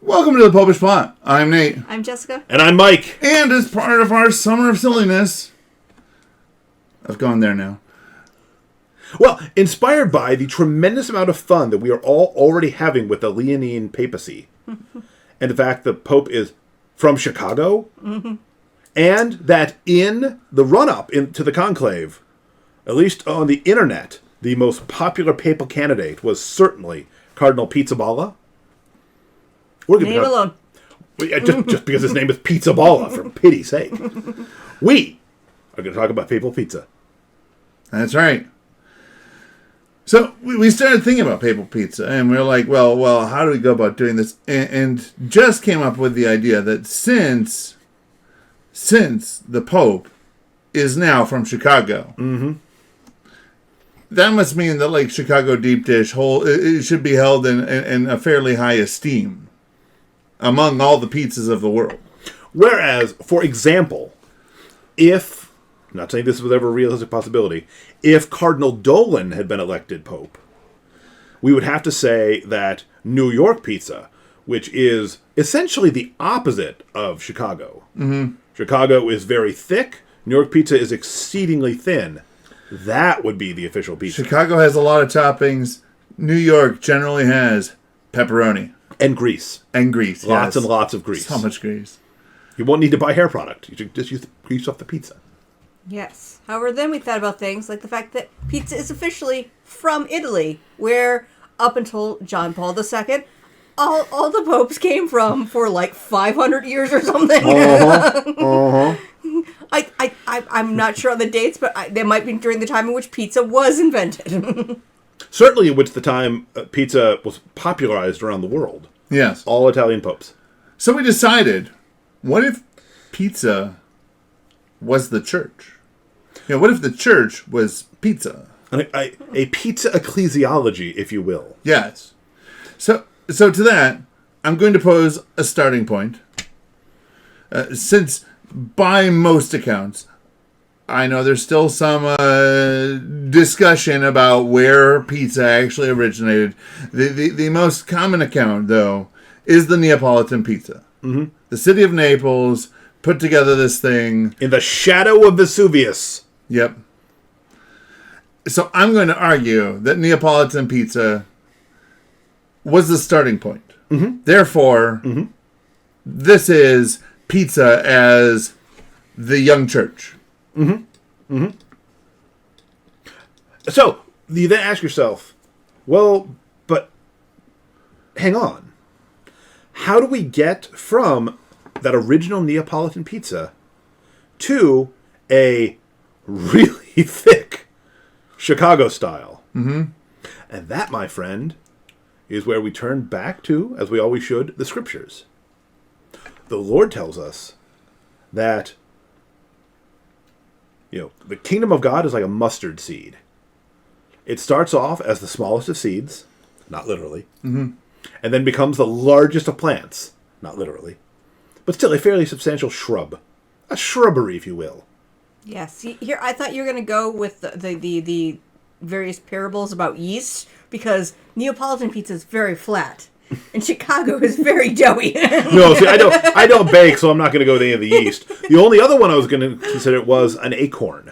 Welcome to the Popish Plot. I'm Nate. I'm Jessica. And I'm Mike. And as part of our Summer of Silliness, I've gone there now. Well, inspired by the tremendous amount of fun that we are all already having with the Leonine papacy, and the fact the Pope is from Chicago, and that in the run-up to the conclave, at least on the internet, the most popular papal candidate was certainly Cardinal Pizzaballa. Leave alone. Just because his name is Pizzaballa, for pity's sake. We are going to talk about Papal Pizza. That's right. So we started thinking about Papal Pizza, and we were like, well, how do we go about doing this? And just came up with the idea that since the Pope is now from Chicago, that must mean that like Chicago deep dish it should be held in a fairly high esteem among all the pizzas of the world. Whereas, for example, if, not saying this was ever a realistic possibility, if Cardinal Dolan had been elected Pope, we would have to say that New York pizza, which is essentially the opposite of Chicago. Chicago is very thick. New York pizza is exceedingly thin. That would be the official pizza. Chicago has a lot of toppings. New York generally has pepperoni. And grease. Lots and lots of grease. So much grease. You won't need to buy hair product. You should just use the grease off the pizza. Yes. However, then we thought about things like the fact that pizza is officially from Italy, where up until John Paul II, all the popes came from for like 500 years or something. I'm not sure on the dates, but they might be during the time in which pizza was invented. Certainly in which the time pizza was popularized around the world. Yes. All Italian popes. So we decided, what if pizza was the church? What if the church was pizza? A pizza ecclesiology, if you will. Yes. So to that, I'm going to pose a starting point. Since, by most accounts, I know there's still some discussion about where pizza actually originated. The most common account, though, is the Neapolitan pizza. The city of Naples put together this thing. In the shadow of Vesuvius. Yep. So I'm going to argue that Neapolitan pizza was the starting point. Therefore, this is pizza as the young church. So, you then ask yourself, well, but hang on. How do we get from that original Neapolitan pizza to a really thick Chicago style? And that, my friend, is where we turn back to, as we always should, the scriptures. The Lord tells us that the kingdom of God is like a mustard seed. It starts off as the smallest of seeds, not literally, and then becomes the largest of plants, not literally, but still a fairly substantial shrub. A shrubbery, if you will. Yes. Here, I thought you were going to go with the various parables about yeast, because Neapolitan pizza is very flat. And Chicago is very doughy. No, see, I don't bake, so I'm not going to go with any of the yeast. The only other one I was going to consider was an acorn.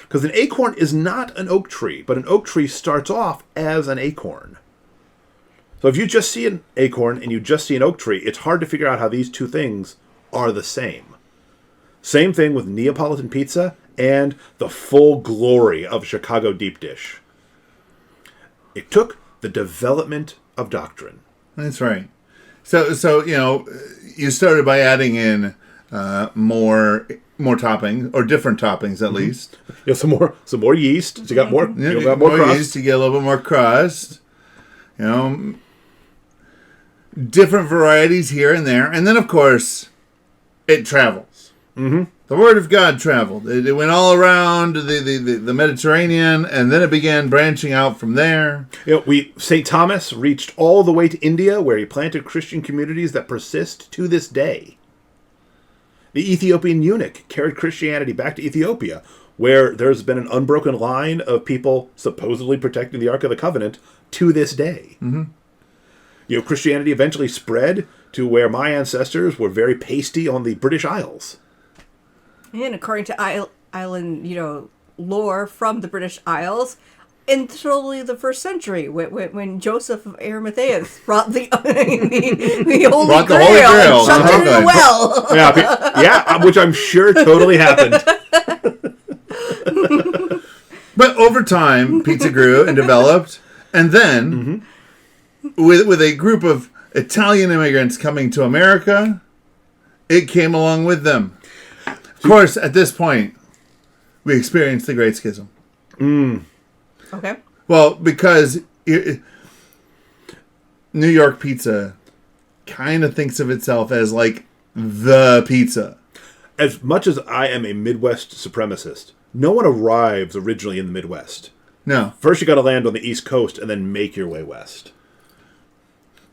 Because an acorn is not an oak tree, but an oak tree starts off as an acorn. So if you just see an acorn and you just see an oak tree, it's hard to figure out how these two things are the same. Same thing with Neapolitan pizza and the full glory of Chicago deep dish. It took the development of doctrine. That's right. So you started by adding in more toppings, or different toppings at least. Some more yeast. So you got more. You got more crust. yeast. You get a little bit more crust. Different varieties here and there, and then of course, it travels. The word of God traveled. It went all around the Mediterranean, and then it began branching out from there. St. Thomas reached all the way to India, where he planted Christian communities that persist to this day. The Ethiopian eunuch carried Christianity back to Ethiopia, where there's been an unbroken line of people supposedly protecting the Ark of the Covenant to this day. Christianity eventually spread to where my ancestors were very pasty on the British Isles. And according to island, lore from the British Isles, until the 1st century, when Joseph of Arimathea brought the Holy Grail and chucked it in a well. Yeah, which I'm sure totally happened. But over time, pizza grew and developed, and then, with a group of Italian immigrants coming to America, it came along with them. Of course, at this point, we experienced the Great Schism. Okay. Well, because New York pizza kind of thinks of itself as like the pizza. As much as I am a Midwest supremacist, no one arrives originally in the Midwest. No. First, you got to land on the East Coast and then make your way west.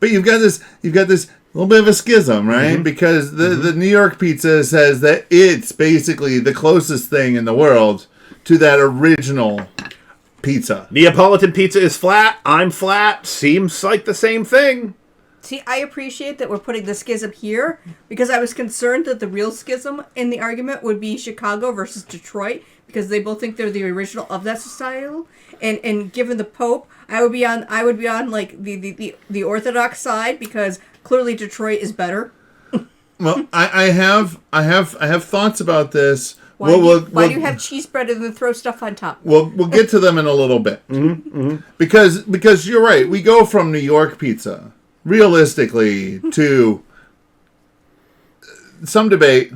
But you've got this little bit of a schism, right? Because the New York pizza says that it's basically the closest thing in the world to that original pizza. Neapolitan pizza is flat. I'm flat. Seems like the same thing. See, I appreciate that we're putting the schism here because I was concerned that the real schism in the argument would be Chicago versus Detroit because they both think they're the original of that style. And given the Pope, I would be on like the Orthodox side because clearly Detroit is better. Well, I have thoughts about this. Why do you have cheese bread and then throw stuff on top? We'll get to them in a little bit. Because you're right. We go from New York pizza, realistically, to some debate.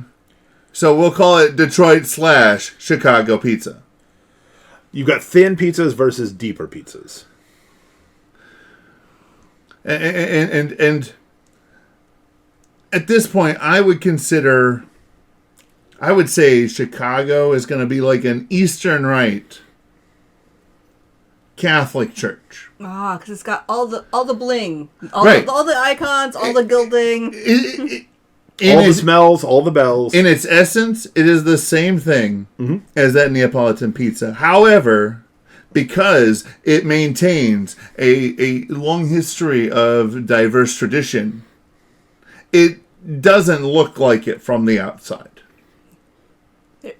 So we'll call it Detroit/Chicago pizza. You've got thin pizzas versus deeper pizzas. And at this point, I would say Chicago is going to be like an Eastern Rite Catholic church. Because it's got all the bling, all the icons, all the gilding, all the smells, all the bells. In its essence, it is the same thing as that Neapolitan pizza. However, because it maintains a long history of diverse tradition, it doesn't look like it from the outside.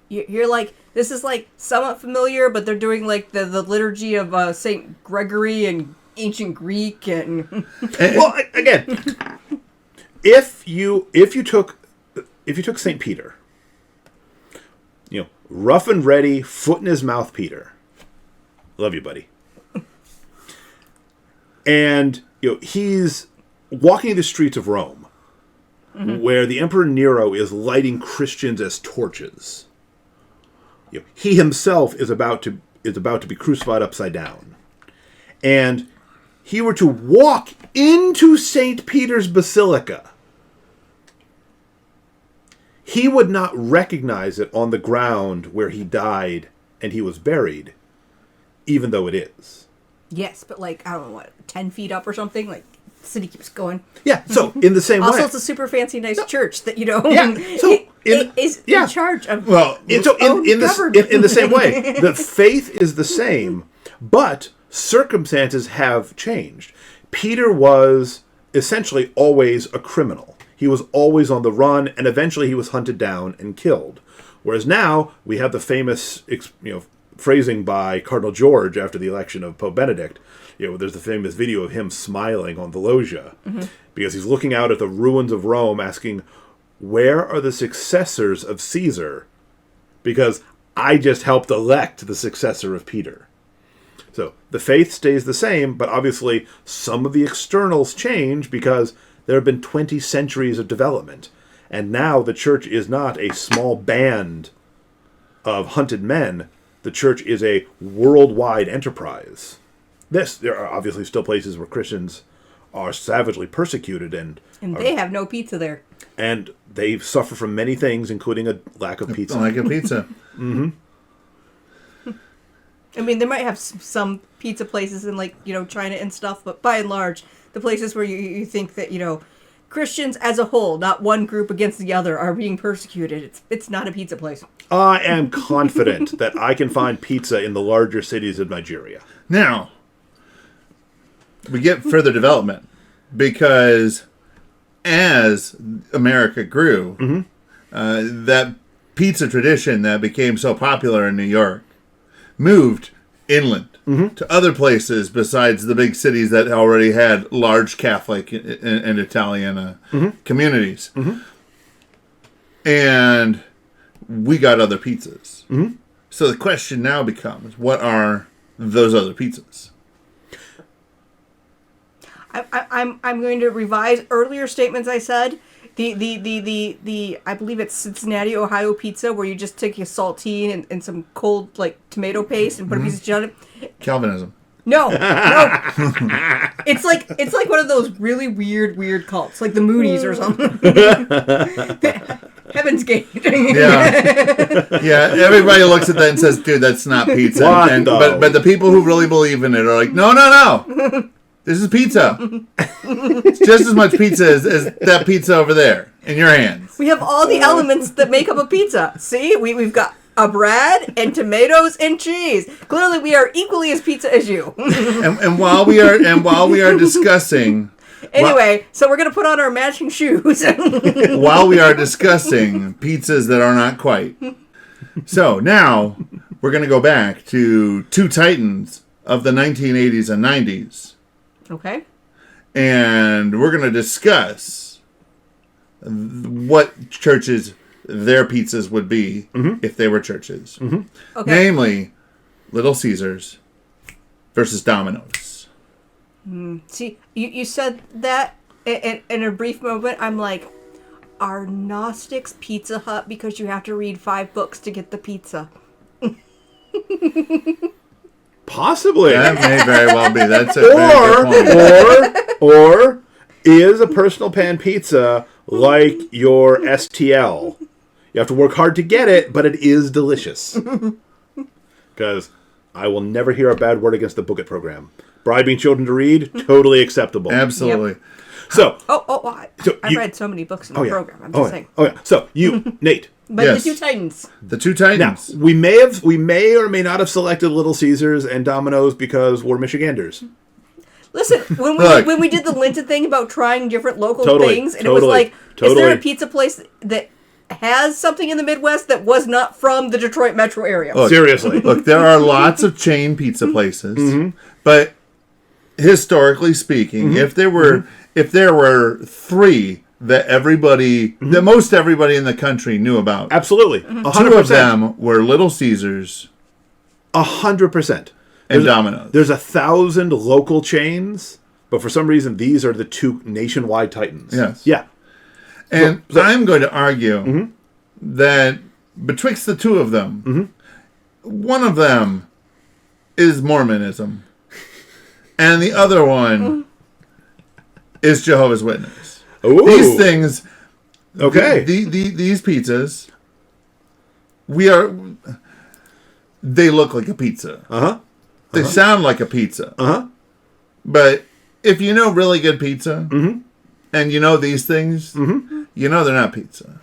You're like, this is like somewhat familiar, but they're doing like the liturgy of Saint Gregory and ancient Greek and. Well, again, if you took Saint Peter, rough and ready, foot in his mouth, Peter. Love you, buddy. And he's walking the streets of Rome, where the Emperor Nero is lighting Christians as torches. He himself is about to be crucified upside down, and he were to walk into St. Peter's Basilica, he would not recognize it on the ground where he died and he was buried, even though it is. Yes, but like, I don't know, 10 feet up or something? Like, the city keeps going. Yeah, so in the same way. Also, it's a super fancy, nice church that, Yeah, so is in charge of in the same way. The faith is the same, but circumstances have changed. Peter was essentially always a criminal. He was always on the run, and eventually he was hunted down and killed. Whereas now, we have the famous phrasing by Cardinal George after the election of Pope Benedict. There's the famous video of him smiling on the loggia because he's looking out at the ruins of Rome asking, where are the successors of Caesar? Because I just helped elect the successor of Peter. So the faith stays the same, but obviously some of the externals change because there have been 20 centuries of development. And now the church is not a small band of hunted men. The church is a worldwide enterprise. There are obviously still places where Christians are savagely persecuted and they have no pizza there. And they suffer from many things, including a lack of pizza. A lack of pizza. I mean, they might have some pizza places in, like, China and stuff, but by and large, the places where you think that, Christians as a whole, not one group against the other, are being persecuted, it's not a pizza place. I am confident that I can find pizza in the larger cities of Nigeria. Now, we get further development because as America grew, that pizza tradition that became so popular in New York moved inland to other places besides the big cities that already had large Catholic and Italian communities. And we got other pizzas. So the question now becomes, what are those other pizzas? I'm going to revise earlier statements I said. The I believe it's Cincinnati, Ohio pizza, where you just take your saltine and some cold tomato paste and put a piece of cheese on it. Calvinism. No. It's like one of those really weird cults, like the Moonies or something. Heaven's Gate. Yeah. Everybody looks at that and says, "Dude, that's not pizza." But the people who really believe in it are like, "No. This is pizza. It's just as much pizza as that pizza over there in your hands." We have all the elements that make up a pizza. See, we've got a bread and tomatoes and cheese. Clearly, we are equally as pizza as you. and while we are discussing, anyway, so we're gonna put on our matching shoes. while we are discussing pizzas that are not quite. So now we're gonna go back to two titans of the 1980s and 90s. Okay. And we're going to discuss what churches their pizzas would be if they were churches. Okay. Namely, Little Caesars versus Domino's. See, you said that in a brief moment. I'm like, are Gnostics Pizza Hut because you have to read 5 books to get the pizza? Possibly. That may very well be. That's a very good point. Or is a personal pan pizza like your STL? You have to work hard to get it, but it is delicious. Because I will never hear a bad word against the Book It program. Bribing children to read, totally acceptable. Absolutely. Yep. So, I read so many books in the program. I'm just saying. Oh yeah. So you, Nate. But Yes. the two titans. The two titans. Now, we may or may not have selected Little Caesars and Domino's because we're Michiganders. Listen, when we did the Linton thing about trying different local things, and it was like, is there a pizza place that has something in the Midwest that was not from the Detroit metro area? Look, seriously. Look, there are lots of chain pizza places, but historically speaking, if there were 3 that that most everybody in the country knew about, Absolutely. 100%. 2 of them were Little Caesars, 100%. and Domino's. There's 1,000 local chains, but for some reason these are the 2 nationwide titans. Yes. Yeah. And I'm going to argue that betwixt the 2 of them, one of them is Mormonism, and the other one is Jehovah's Witness. Ooh. These things, okay. These pizzas, they look like a pizza. They sound like a pizza. But if you know really good pizza, and you know these things, you know they're not pizza.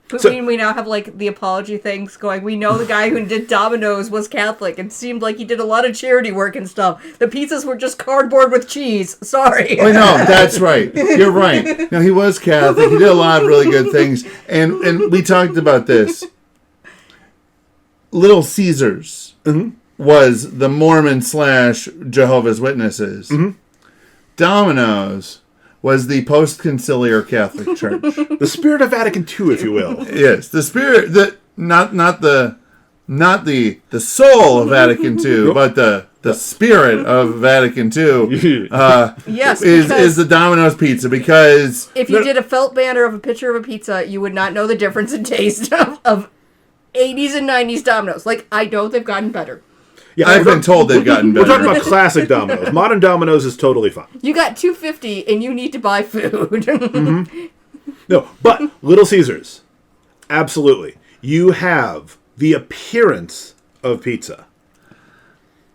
But we now have the apology things going. We know the guy who did Domino's was Catholic and seemed like he did a lot of charity work and stuff. The pizzas were just cardboard with cheese. Sorry. Oh no, that's right. You're right. No, he was Catholic. He did a lot of really good things, and we talked about this. Little Caesars was the Mormon / Jehovah's Witnesses. Domino's was the post-conciliar Catholic Church. The Spirit of Vatican II, if you will. Yes, the spirit that not the soul of Vatican II, but the spirit of Vatican II. Yes, is the Domino's pizza, because if you did a felt banner of a picture of a pizza, you would not know the difference in taste of 80s and 90s Domino's. I know they've gotten better. Yeah, I've been told they've gotten better. We're talking about classic Domino's. Modern Domino's is totally fine. You got $2.50 and you need to buy food. No, but Little Caesars, absolutely. You have the appearance of pizza.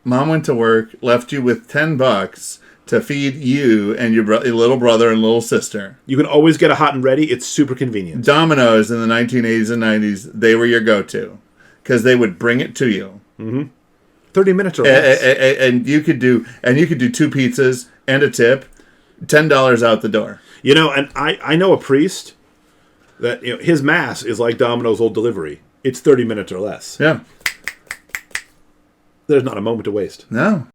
Mom went to work, left you with $10 to feed you and your little brother and little sister. You can always get a hot and ready. It's super convenient. Domino's in the 1980s and 90s, they were your go-to because they would bring it to you. 30 minutes or less. And you could do 2 pizzas and a tip, $10 out the door. You know, and I know a priest that his mass is like Domino's old delivery. It's 30 minutes or less. Yeah. There's not a moment to waste. No.